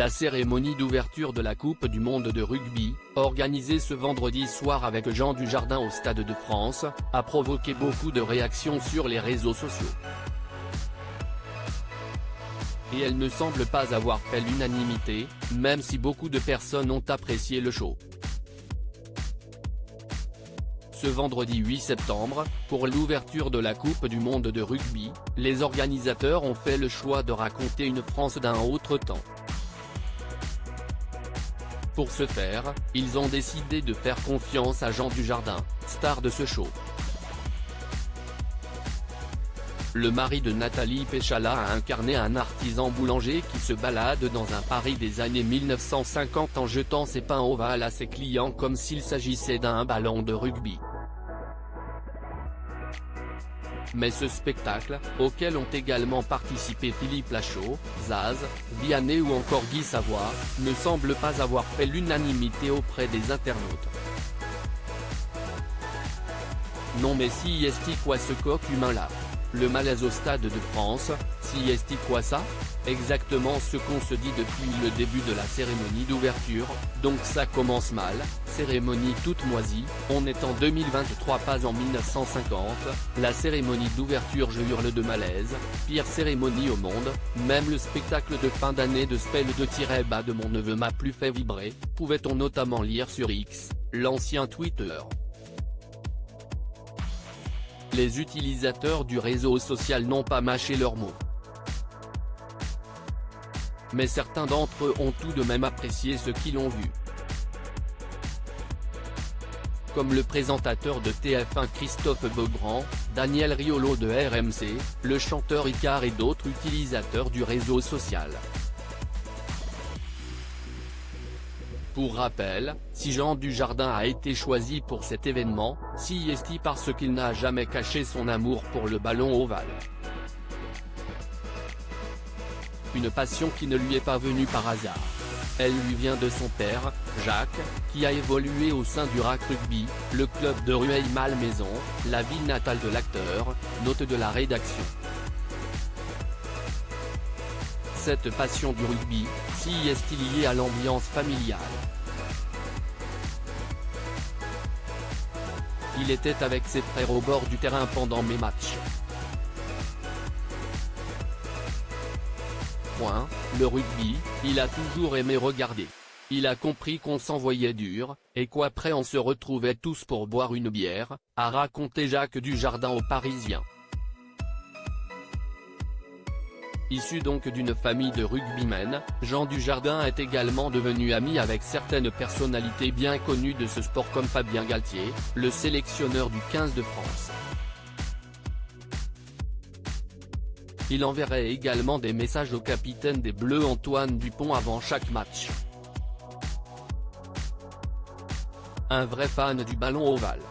La cérémonie d'ouverture de la Coupe du monde de rugby, organisée ce vendredi soir avec Jean Dujardin au Stade de France, a provoqué beaucoup de réactions sur les réseaux sociaux. Et elle ne semble pas avoir fait l'unanimité, même si beaucoup de personnes ont apprécié le show. Ce vendredi 8 septembre, pour l'ouverture de la Coupe du monde de rugby, les organisateurs ont fait le choix de raconter une France d'un autre temps. Pour ce faire, ils ont décidé de faire confiance à Jean Dujardin, star de ce show. Le mari de Nathalie Péchala a incarné un artisan boulanger qui se balade dans un Paris des années 1950 en jetant ses pains ovales à ses clients comme s'il s'agissait d'un ballon de rugby. Mais ce spectacle, auquel ont également participé Philippe Lachaud, Zaz, Vianney ou encore Guy Savoy, ne semble pas avoir fait l'unanimité auprès des internautes. Non mais si est-il quoi ce coq humain là? Le malaise au Stade de France, si est-il quoi ça? Exactement ce qu'on se dit depuis le début de la cérémonie d'ouverture, donc ça commence mal, cérémonie toute moisie, on est en 2023 pas en 1950, la cérémonie d'ouverture je hurle de malaise, pire cérémonie au monde, même le spectacle de fin d'année de Spell de tiré-bas de mon neveu m'a plus fait vibrer, pouvait-on notamment lire sur X, l'ancien Twitter. Les utilisateurs du réseau social n'ont pas mâché leurs mots. Mais certains d'entre eux ont tout de même apprécié ce qu'ils ont vu. Comme le présentateur de TF1 Christophe Beaugrand, Daniel Riolo de RMC, le chanteur Icare et d'autres utilisateurs du réseau social. Pour rappel, si Jean Dujardin a été choisi pour cet événement, si est-il parce qu'il n'a jamais caché son amour pour le ballon ovale. Une passion qui ne lui est pas venue par hasard. Elle lui vient de son père, Jacques, qui a évolué au sein du RAC Rugby, le club de Rueil-Malmaison, la ville natale de l'acteur, note de la rédaction. Cette passion du rugby, si est-il liée à l'ambiance familiale. Il était avec ses frères au bord du terrain pendant mes matchs. Le rugby, il a toujours aimé regarder. Il a compris qu'on s'envoyait dur, et qu'après on se retrouvait tous pour boire une bière, a raconté Jacques Dujardin aux Parisiens. Issu donc d'une famille de rugbymen, Jean Dujardin est également devenu ami avec certaines personnalités bien connues de ce sport comme Fabien Galtier, le sélectionneur du 15 de France. Il enverrait également des messages au capitaine des Bleus Antoine Dupont avant chaque match. Un vrai fan du ballon ovale.